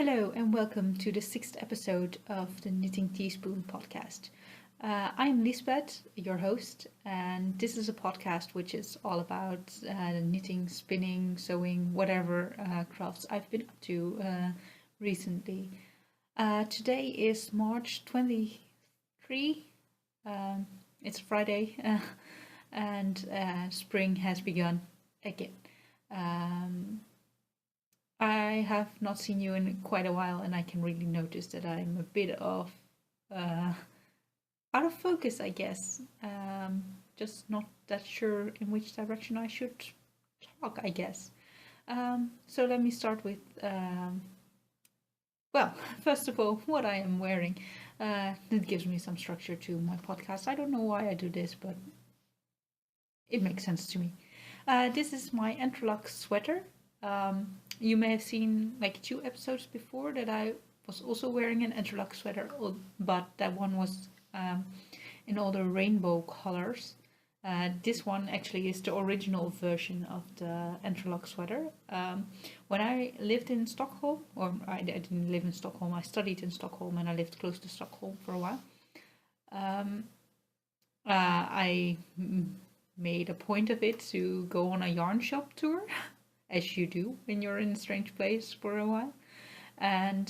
Hello and welcome to the sixth episode of the Knitting Teaspoon podcast. I'm Lisbeth, your host, and this is a podcast which is all about knitting, spinning, sewing, whatever crafts I've been up to recently. Today is March 23. It's Friday, and spring has begun again. I have not seen you in quite a while, and I can really notice that I'm a bit of out of focus, I guess. Just not that sure in which direction I should talk, I guess. So let me start with, well, first of all, what I am wearing. It gives me some structure to my podcast. I don't know why I do this, but it makes sense to me. This is my interlock sweater. You may have seen like 2 episodes before that I was also wearing an interlock sweater, but that one was in all the rainbow colors. This one actually is the original version of the interlock sweater. When I lived in Stockholm, or I didn't live in Stockholm, I studied in Stockholm and I lived close to Stockholm for a while. I made a point of it to go on a yarn shop tour. As you do when you're in a strange place for a while. And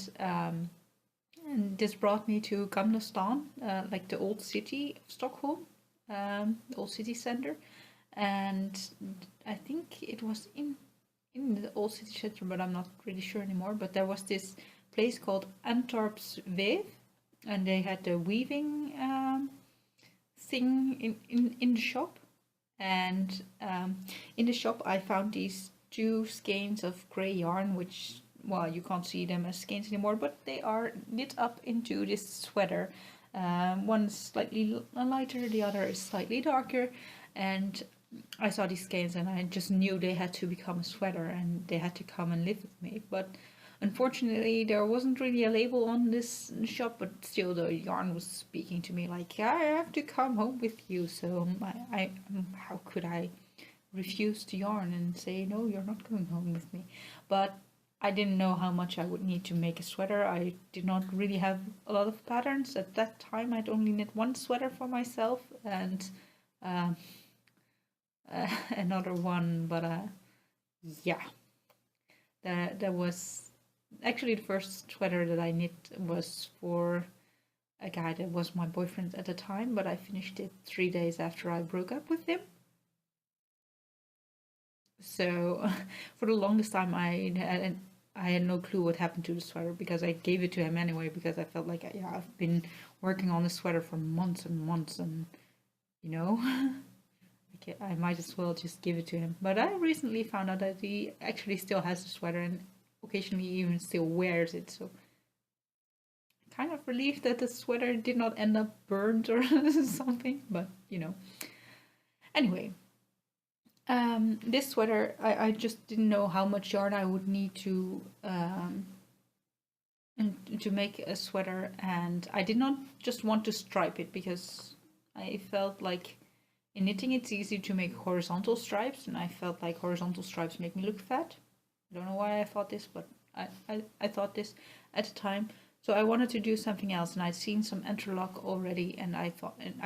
this brought me to Gamla Stan, like the old city of Stockholm, the old city center. And I think it was in the old city center, but I'm not really sure anymore. But there was this place called Antorp's Weave, and they had the weaving thing in the shop. And in the shop I found these 2 skeins of grey yarn, which, well, you can't see them as skeins anymore, but they are knit up into this sweater. One's slightly lighter, the other is slightly darker, and I saw these skeins and I just knew they had to become a sweater and they had to come and live with me. But unfortunately there wasn't really a label on this shop, but still the yarn was speaking to me like, I have to come home with you. So I how could I refuse to yarn and say, no, you're not going home with me? But I didn't know how much I would need to make a sweater. I did not really have a lot of patterns at that time. I'd only knit 1 sweater for myself and another one, but yeah, that was actually the first sweater that I knit was for a guy that was my boyfriend at the time, but I finished it 3 days after I broke up with him. So for the longest time I had no clue what happened to the sweater, because I gave it to him anyway, because I felt like, yeah, I've been working on the sweater for months and months, and you know, okay, I might as well just give it to him. But I recently found out that he actually still has the sweater and occasionally even still wears it, so kind of relieved that the sweater did not end up burnt or something, but you know. Anyway, this sweater, I just didn't know how much yarn I would need to make a sweater, and I did not just want to stripe it, because I felt like in knitting it's easy to make horizontal stripes, and I felt like horizontal stripes make me look fat. I don't know why I thought this, but I thought this at the time. So I wanted to do something else, and I'd seen some interlock already, and I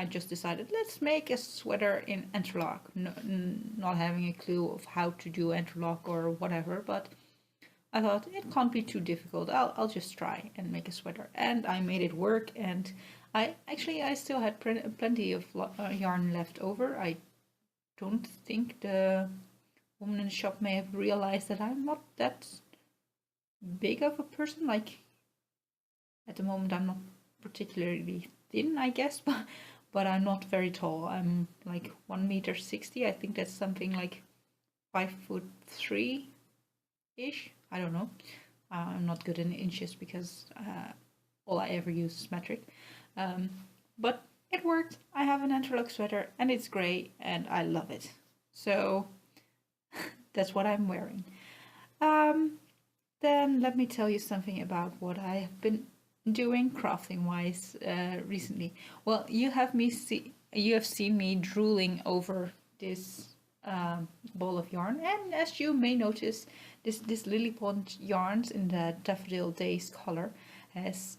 just decided, let's make a sweater in interlock. Not having a clue of how to do interlock or whatever, but I thought it can't be too difficult. I'll just try and make a sweater, and I made it work. And I still had plenty of yarn left over. I don't think the woman in the shop may have realized that I'm not that big of a person. Like, at the moment I'm not particularly thin, I guess, but I'm not very tall. I'm like 1.60 m. I think that's something like 5'3" ish. I don't know. I'm not good in inches because all I ever use is metric. But it worked. I have an interlock sweater and it's grey and I love it. So that's what I'm wearing. Then let me tell you something about what I have been doing crafting wise recently. Well, you have seen me drooling over this ball of yarn, and as you may notice, this Lilypond Yarns in the Daffodil Days color has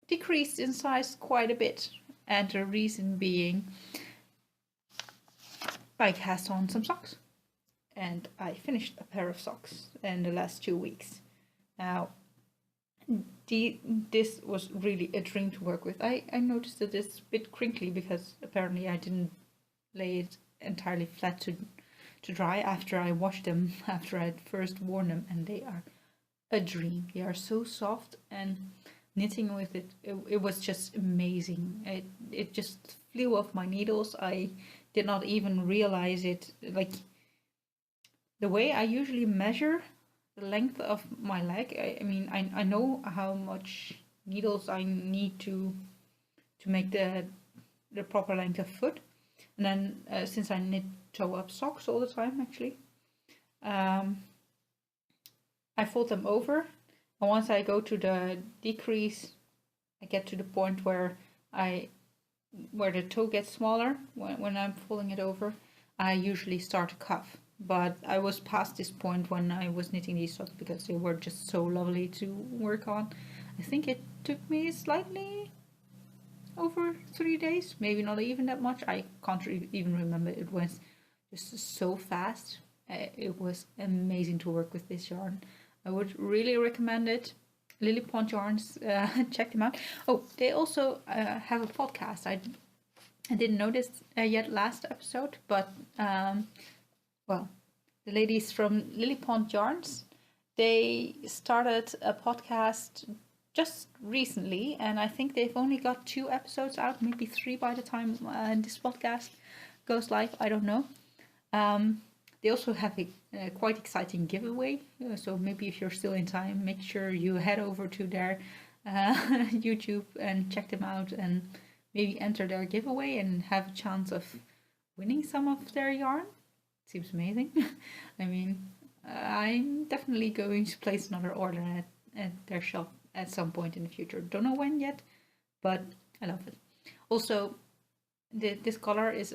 decreased in size quite a bit, and the reason being I cast on some socks, and I finished a pair of socks in the last 2 weeks. Now, this was really a dream to work with. I noticed that it's a bit crinkly because apparently I didn't lay it entirely flat to dry after I washed them, after I'd first worn them, and they are a dream. They are so soft, and knitting with it was just amazing. It just flew off my needles. I did not even realize it. Like, the way I usually measure the length of my leg, I mean, I know how much needles I need to make the proper length of foot. And then since I knit toe-up socks all the time, actually, I fold them over, and once I go to the decrease, I get to the point where the toe gets smaller when I'm folding it over. I usually start a cuff, but I was past this point when I was knitting these socks because they were just so lovely to work on. I think it took me slightly over 3 days, maybe not even that much. I can't even remember. It was just so fast. It was amazing to work with this yarn. I would really recommend it. Lilypond Yarns, check them out. Oh, they also have a podcast. I didn't notice yet last episode, but well, the ladies from Lilypond Yarns, they started a podcast just recently, and I think they've only got 2 episodes out, maybe 3 by the time this podcast goes live. I don't know. They also have a quite exciting giveaway, so maybe if you're still in time, make sure you head over to their YouTube and check them out, and maybe enter their giveaway and have a chance of winning some of their yarn. Seems amazing. I mean, I'm definitely going to place another order at their shop at some point in the future. Don't know when yet, but I love it. Also, this color is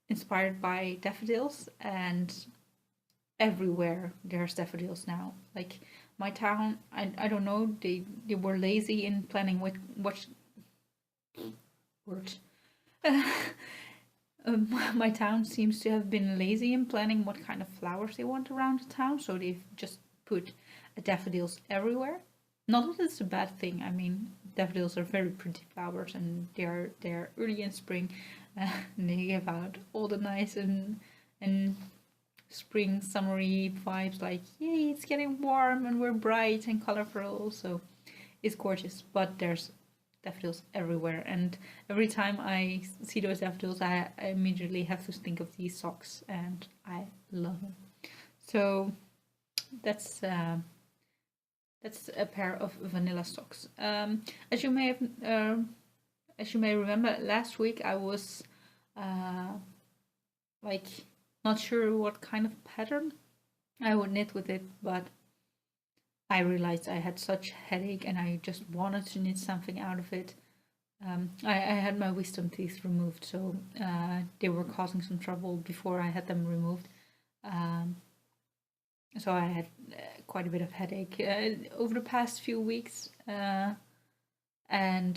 inspired by daffodils, and everywhere there's daffodils now. Like, my town, I don't know, they were lazy in planning what word. My town seems to have been lazy in planning what kind of flowers they want around the town, so they've just put daffodils everywhere. Not that it's a bad thing. I mean, daffodils are very pretty flowers, and they're early in spring, and they give out all the nice and spring summery vibes. Like, yay, it's getting warm and we're bright and colorful, so it's gorgeous. But there's daffodils everywhere, and every time I see those daffodils, I immediately have to think of these socks, and I love them. So that's a pair of vanilla socks. As you may remember, last week I was like not sure what kind of pattern I would knit with it, but I realized I had such headache and I just wanted to knit something out of it. I had my wisdom teeth removed, so they were causing some trouble before I had them removed. So I had quite a bit of headache over the past few weeks, and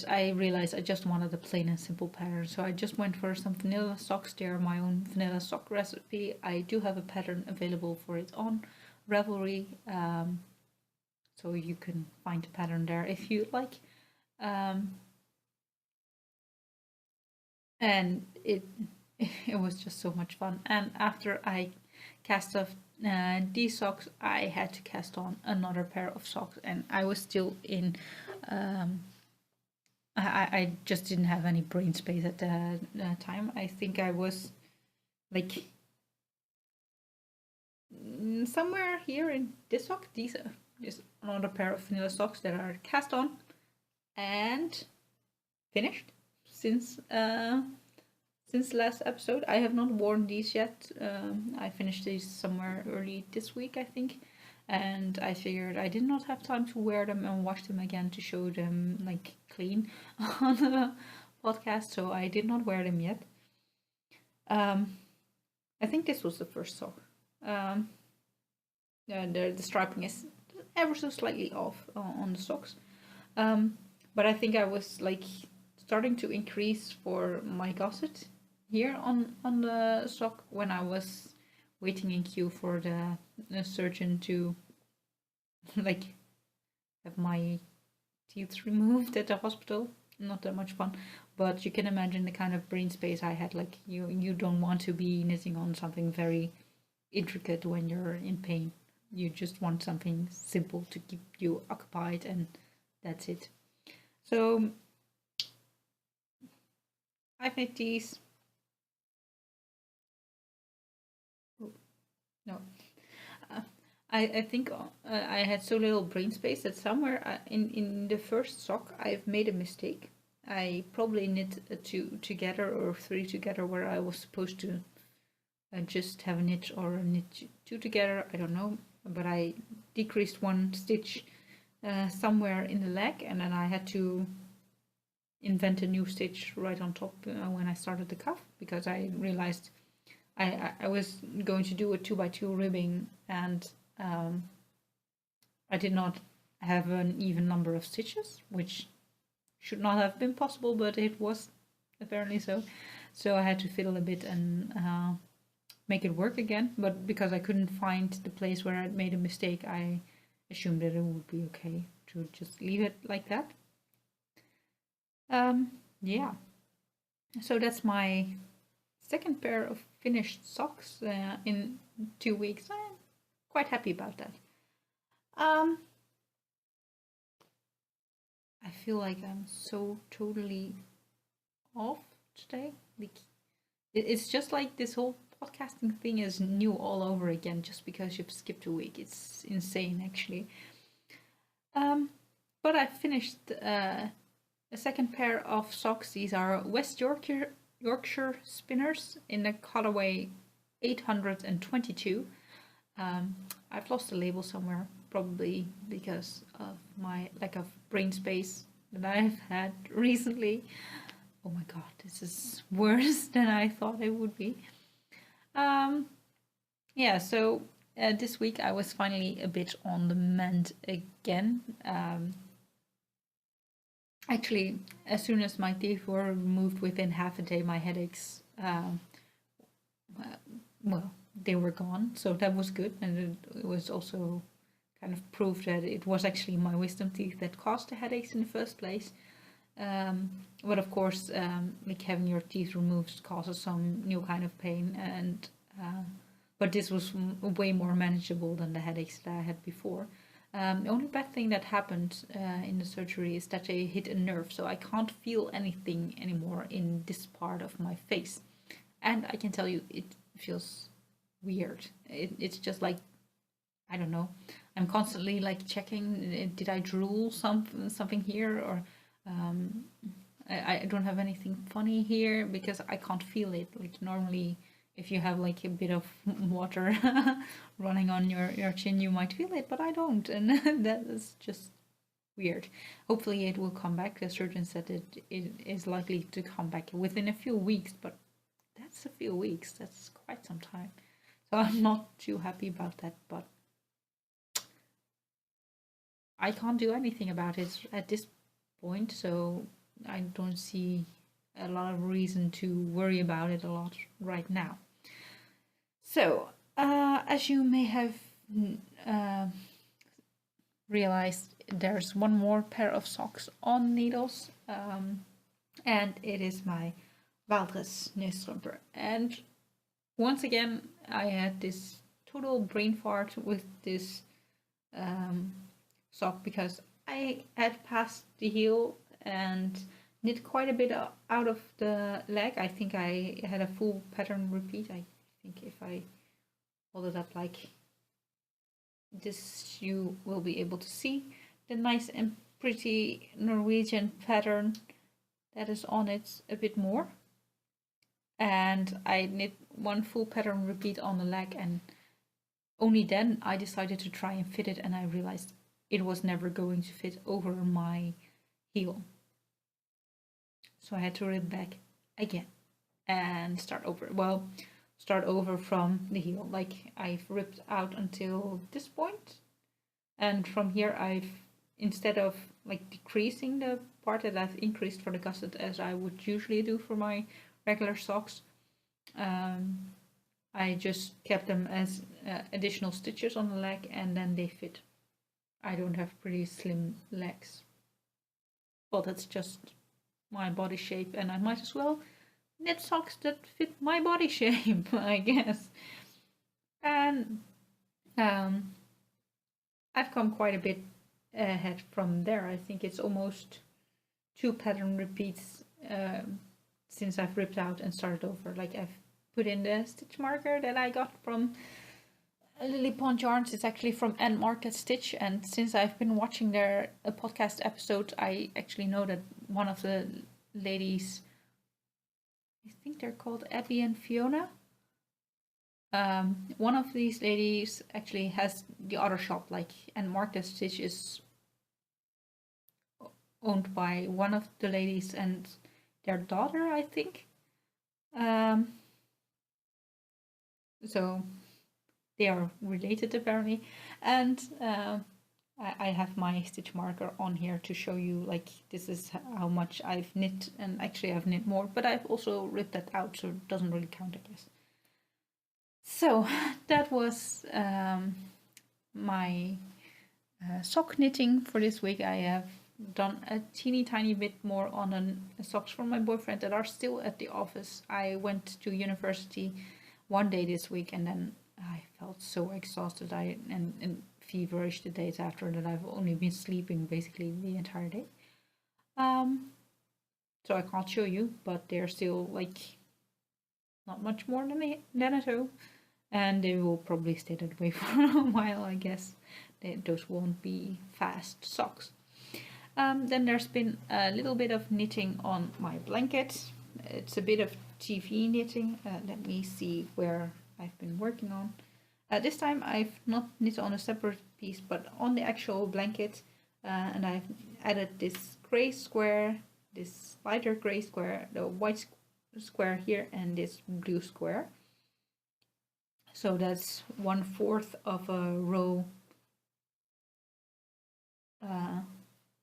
I realized I just wanted a plain and simple pattern. So I just went for some vanilla socks. They're my own vanilla sock recipe. I do have a pattern available for it on Ravelry, so you can find the pattern there if you'd like. And it was just so much fun. And after I cast off these socks, I had to cast on another pair of socks, and I was still in I just didn't have any brain space at the time. I think I was like somewhere here in this sock. These is another pair of vanilla socks that are cast on and finished since last episode. I have not worn these yet. I finished these somewhere early this week, I think, and I figured I did not have time to wear them and wash them again to show them like clean on the podcast, so I did not wear them yet. I think this was the first sock. the striping is ever so slightly off on the socks. But I think I was like starting to increase for my gusset here on the sock when I was waiting in queue for the surgeon to like have my teeth removed at the hospital. Not that much fun, but you can imagine the kind of brain space I had. Like you don't want to be knitting on something very intricate when you're in pain. You just want something simple to keep you occupied, and that's it. So I've knit these. No, I think I had so little brain space that somewhere in the first sock I've made a mistake. I probably knit two together or three together where I was supposed to just have a knit or knit two together. I don't know, but I decreased one stitch somewhere in the leg, and then I had to invent a new stitch right on top when I started the cuff, because I realized I was going to do a 2x2 ribbing, and I did not have an even number of stitches, which should not have been possible, but it was apparently so. So I had to fiddle a bit and make it work again. But because I couldn't find the place where I'd made a mistake, I assumed that it would be okay to just leave it like that. Yeah. So that's my second pair of finished socks in 2 weeks. I'm quite happy about that. I feel like I'm so totally off today. Like, it's just like this whole podcasting thing is new all over again just because you've skipped a week. It's insane, actually. But I finished a second pair of socks. These are West Yorkshire spinners in the colorway 822. I've lost the label somewhere, probably because of my lack of brain space that I've had recently. Oh my god, this is worse than I thought it would be. Yeah, so this week I was finally a bit on the mend again. Actually, as soon as my teeth were removed within half a day, my headaches, well, they were gone. So that was good. And it was also kind of proof that it was actually my wisdom teeth that caused the headaches in the first place. But of course, like having your teeth removed causes some new kind of pain. And but this was way more manageable than the headaches that I had before. The only bad thing that happened in the surgery is that they hit a nerve, so I can't feel anything anymore in this part of my face. And I can tell you, it feels weird. It's just like, I don't know. I'm constantly like checking, did I drool something here, or I don't have anything funny here because I can't feel it. Like normally, if you have like a bit of water running on your chin, you might feel it, but I don't, and that is just weird. Hopefully it will come back. The surgeon said it is likely to come back within a few weeks, but that's a few weeks. That's quite some time. So I'm not too happy about that, but I can't do anything about it at this point, so I don't see a lot of reason to worry about it a lot right now. So, as you may have realized, there's one more pair of socks on needles, and it is my Valdres Knestrømper. And once again, I had this total brain fart with this sock because I had passed the heel and knit quite a bit out of the leg. I think I had a full pattern repeat. I think if I hold it up like this, you will be able to see the nice and pretty Norwegian pattern that is on it a bit more. And I knit one full pattern repeat on the leg, and only then I decided to try and fit it, and I realized it was never going to fit over my heel. So I had to rip back again and start over. Well, start over from the heel. Like I've ripped out until this point, and from here I've, instead of like decreasing the part that I've increased for the gusset as I would usually do for my regular socks, I just kept them as additional stitches on the leg, and then they fit. I don't have pretty slim legs. Well, that's just my body shape, and I might as well knit socks that fit my body shape, I guess. And I've come quite a bit ahead from there. I think it's almost 2 pattern repeats since I've ripped out and started over. Like I've put in the stitch marker that I got from Lilypond Yarns. It's actually from End Market Stitch, and since I've been watching their podcast episode, I actually know that one of the ladies, I think they're called Abby and Fiona, one of these ladies actually has the other shop. Like End Market Stitch is owned by one of the ladies and their daughter, I think. So they are related apparently, and I have my stitch marker on here to show you, like, this is how much I've knit, and actually I've knit more, but I've also ripped that out, so it doesn't really count, I guess. So that was my sock knitting for this week. I have done a teeny tiny bit more on socks for my boyfriend that are still at the office. I went to university one day this week, and then I felt so exhausted and feverish the days after that. I've only been sleeping basically the entire day. So I can't show you, but they're still like not much more than a toe, and they will probably stay that way for a while, I guess. Those won't be fast socks. Then there's been a little bit of knitting on my blanket. It's a bit of TV knitting. Let me see where I've been working on. This time I've not knit on a separate piece, but on the actual blanket, and I've added this gray square, this lighter gray square, the white square here, and this blue square. So that's 1/4 of a row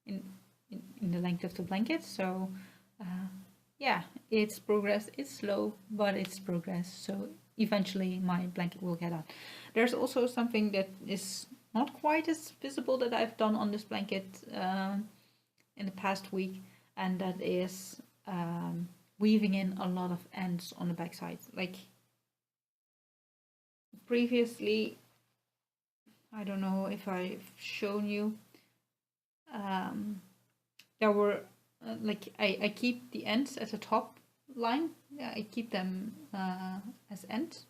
in the length of the blanket. So yeah, it's progress. It's slow, but it's progress. So eventually my blanket will get out. There's also something that is not quite as visible that I've done on this blanket in the past week, and that is weaving in a lot of ends on the backside. Like previously, I don't know if I've shown you, there were like I keep the ends at the top line. I keep them as ends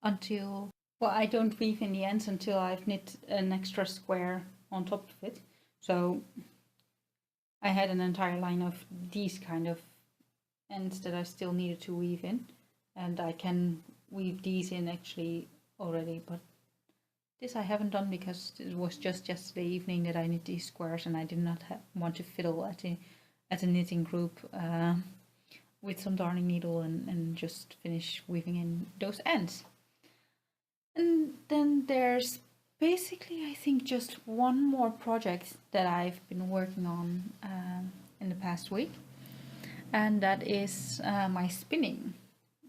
until, well, I don't weave in the ends until I've knit an extra square on top of it. So I had an entire line of these kind of ends that I still needed to weave in, and I can weave these in actually already, but this I haven't done because it was just yesterday evening that I knit these squares, and I did not want to fiddle at a knitting group with some darning needle and just finish weaving in those ends. And then there's basically, I think, just one more project that I've been working on in the past week, and that is my spinning.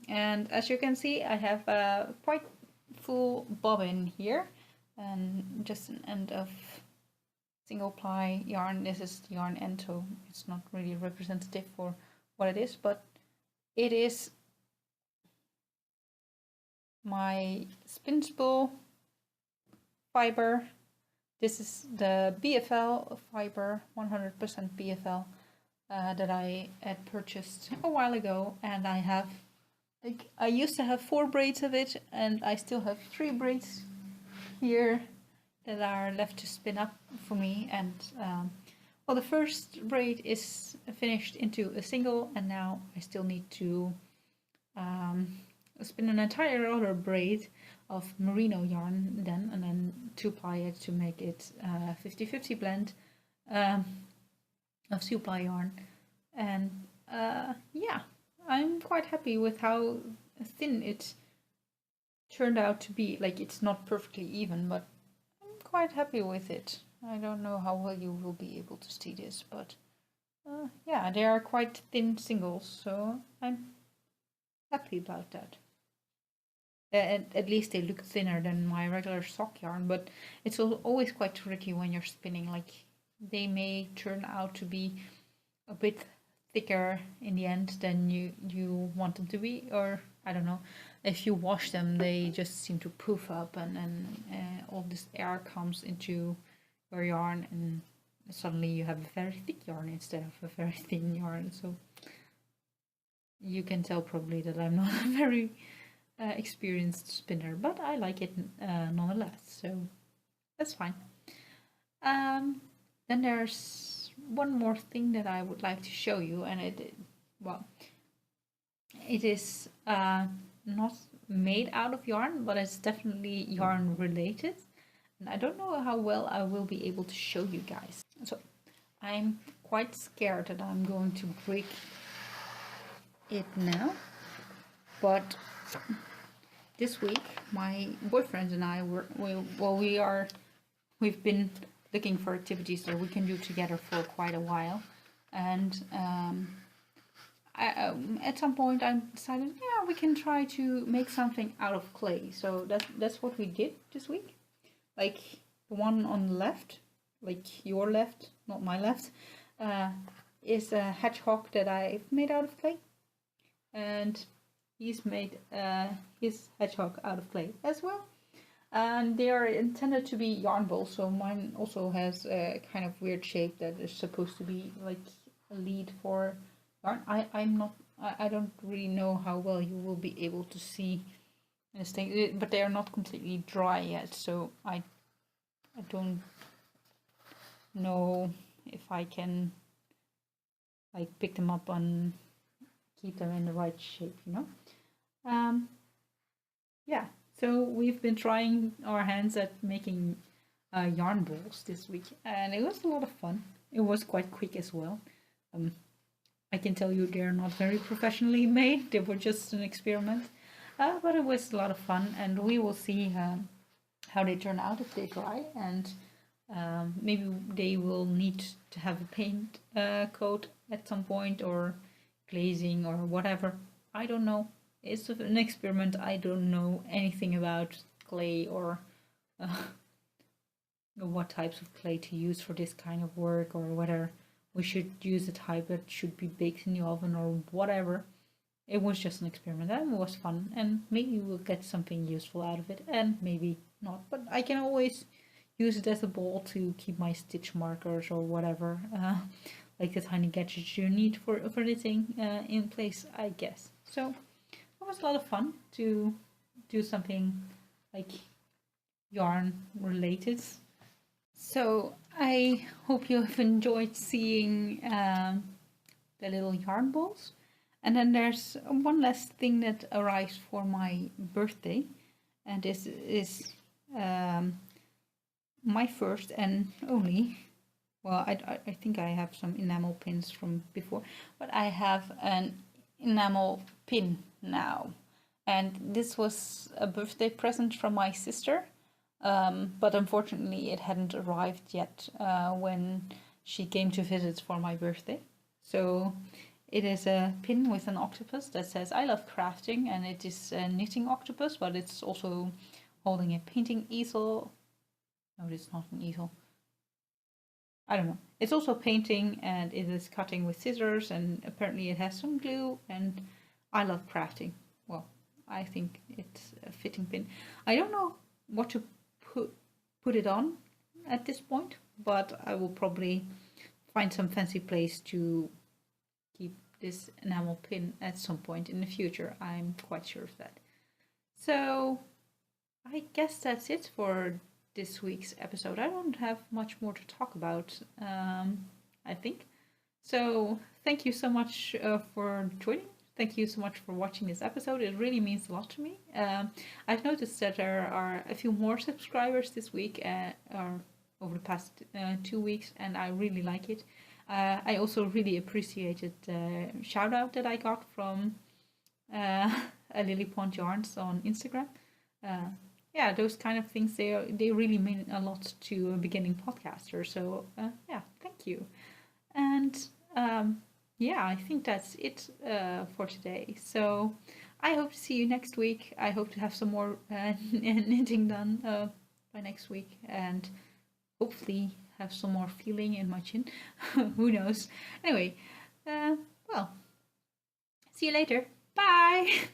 And as you can see, I have a quite full bobbin here, and just an end of single ply yarn. This is the yarn end, so it's not really representative for what it is, but it is my spin spool fiber. This is the BFL fiber, 100% BFL, that I had purchased a while ago, and I have, like, I used to have 4 braids of it, and I still have 3 braids here that are left to spin up for me. And well, the first braid is finished into a single, and now I still need to spin an entire other braid of merino yarn then, and then 2-ply it to make it 50-50 blend of 2-ply yarn. And yeah, I'm quite happy with how thin it turned out to be, like, it's not perfectly even, but I'm quite happy with it. I don't know how well you will be able to see this, but yeah, they are quite thin singles, so I'm happy about that. At least they look thinner than my regular sock yarn, but it's always quite tricky when you're spinning. Like, they may turn out to be a bit thicker in the end than you want them to be, or I don't know. If you wash them, they just seem to poof up, and all this air comes into your yarn, and suddenly you have a very thick yarn instead of a very thin yarn. So you can tell probably that I'm not a very experienced spinner, but I like it nonetheless, so that's fine. Then there's one more thing that I would like to show you, and it is not made out of yarn, but it's definitely yarn related, and I don't know how well I will be able to show you guys. So I'm quite scared that I'm going to break it now, but this week my boyfriend and I we've been looking for activities that we can do together for quite a while, and at some point I decided, yeah, we can try to make something out of clay. So that's what we did this week. Like the one on the left, like your left, not my left, is a hedgehog that I've made out of clay, and he's made his hedgehog out of clay as well. And they are intended to be yarn bowls, so mine also has a kind of weird shape that is supposed to be like a lead for yarn. I don't really know how well you will be able to see this thing, but they are not completely dry yet, so I don't know if I can like pick them up and keep them in the right shape, you know. Yeah, so we've been trying our hands at making yarn bowls this week, and it was a lot of fun. It was quite quick as well. I can tell you they're not very professionally made. They were just an experiment, but it was a lot of fun, and we will see how they turn out if they dry, and maybe they will need to have a paint coat at some point, or glazing or whatever. I don't know. It's an experiment. I don't know anything about clay or what types of clay to use for this kind of work, or whether we should use a type that should be baked in the oven or whatever. It was just an experiment, and it was fun, and maybe we'll get something useful out of it, and maybe not. But I can always use it as a ball to keep my stitch markers or whatever, like the tiny gadgets you need for knitting in place, I guess. So it was a lot of fun to do something like yarn related. So I hope you have enjoyed seeing the little yarn balls. And then there's one last thing that arrives for my birthday, and this is my first and only, well, I think I have some enamel pins from before, but I have an enamel pin now, and this was a birthday present from my sister, but unfortunately it hadn't arrived yet when she came to visit for my birthday. So it is a pin with an octopus that says "I love crafting," and it is a knitting octopus, but it's also holding a painting easel. No, it's not an easel. I don't know. It's also painting, and it is cutting with scissors, and apparently it has some glue, and I love crafting. Well, I think it's a fitting pin. I don't know what to put it on at this point, but I will probably find some fancy place to keep this enamel pin at some point in the future. I'm quite sure of that. So I guess that's it for this week's episode. I don't have much more to talk about, I think. So thank you so much for joining. Thank you so much for watching this episode. It really means a lot to me. I've noticed that there are a few more subscribers this week, or over the past 2 weeks, and I really like it. I also really appreciated the shout out that I got from Lilypond Yarns on Instagram. yeah, those kind of things, they really mean a lot to a beginning podcaster. So yeah, thank you. And yeah, I think that's it for today. So I hope to see you next week. I hope to have some more knitting done by next week, and hopefully have some more feeling in my chin. Who knows? Anyway, well, see you later. Bye!